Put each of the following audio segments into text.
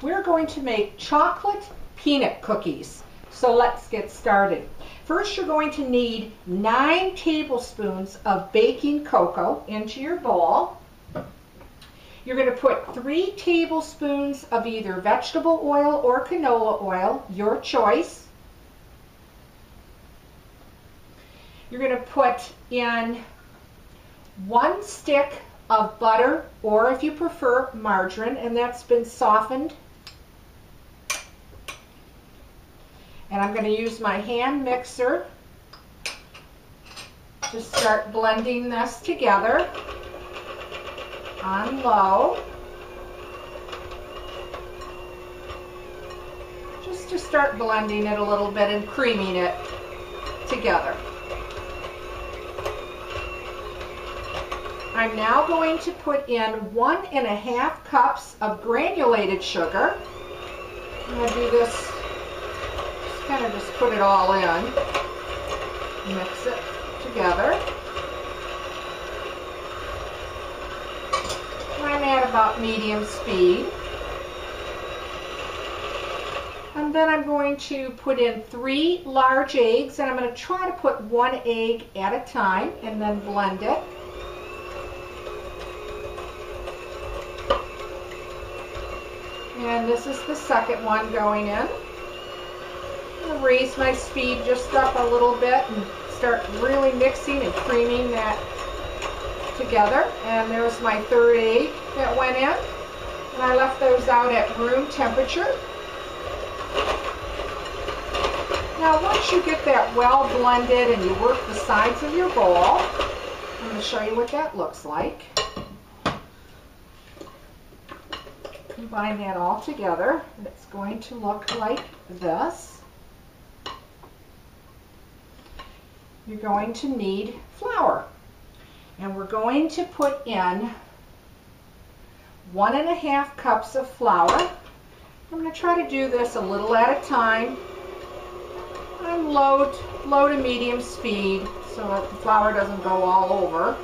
we're going to make chocolate peanut cookies. So let's get started. First, you're going to need 9 tablespoons of baking cocoa into your bowl. You're going to put 3 tablespoons of either vegetable oil or canola oil, your choice. You're going to put in 1 stick of butter, or if you prefer, margarine, and that's been softened. And I'm going to use my hand mixer to start blending this together on low. Just to start blending it a little bit and creaming it together. I'm now going to put in 1½ cups of granulated sugar. I'm going to do this, kind of just put it all in, mix it together. I'm at about medium speed. And then I'm going to put in 3 large eggs, and I'm going to try to put 1 egg at a time and then blend it. And this is the second one going in. I'm going to raise my speed just up a little bit and start really mixing and creaming that together. And there's my 3rd egg that went in. And I left those out at room temperature. Now once you get that well blended and you work the sides of your bowl, I'm going to show you what that looks like. Combine that all together, and it's going to look like this. You're going to need flour, and we're going to put in 1½ cups of flour. I'm going to try to do this a little at a time on low to medium speed so that the flour doesn't go all over.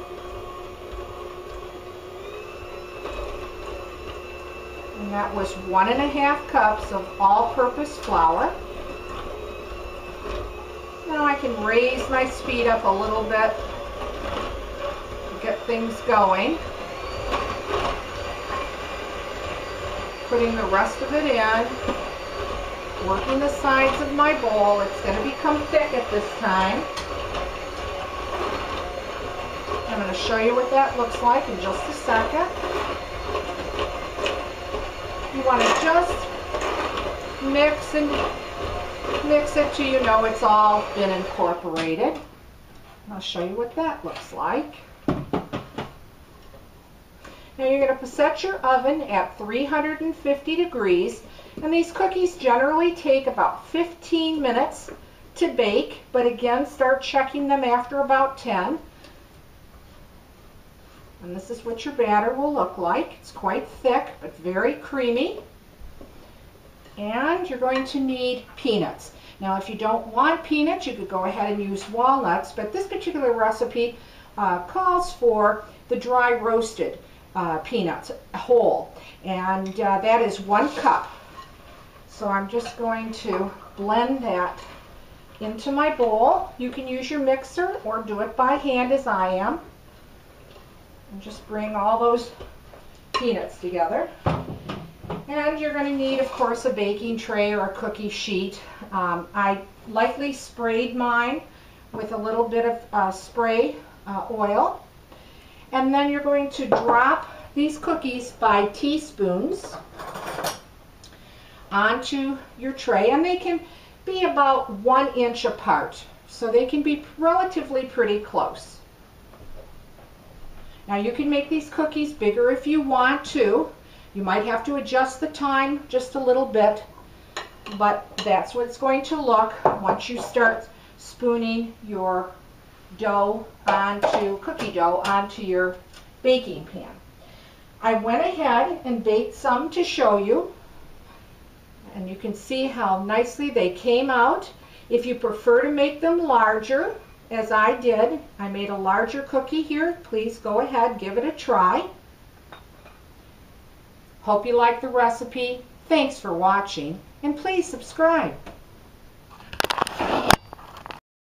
And that was 1½ cups of all-purpose flour. Now I can raise my speed up a little bit to get things going. Putting the rest of it in, working the sides of my bowl. It's going to become thick at this time. I'm going to show you what that looks like in just a second. You want to just mix it till you know it's all been incorporated. I'll show you what that looks like. Now you're going to set your oven at 350 degrees, and these cookies generally take about 15 minutes to bake, but again, start checking them after about 10. And this is what your batter will look like. It's quite thick, but very creamy. And you're going to need peanuts. Now, if you don't want peanuts, you could go ahead and use walnuts, but this particular recipe calls for the dry roasted peanuts whole, and that is 1 cup. So I'm just going to blend that into my bowl. You can use your mixer or do it by hand as I am. And just bring all those peanuts together. And you're going to need, of course, a baking tray or a cookie sheet. I lightly sprayed mine with a little bit of spray oil. And then you're going to drop these cookies by teaspoons onto your tray. And they can be about 1 inch apart. So they can be relatively pretty close. Now you can make these cookies bigger if you want to. You might have to adjust the time just a little bit, but that's what it's going to look once you start spooning your dough onto, cookie dough onto your baking pan. I went ahead and baked some to show you, and you can see how nicely they came out. If you prefer to make them larger, as I did, I made a larger cookie here. Please go ahead, give it a try. Hope you like the recipe. Thanks for watching, and please subscribe.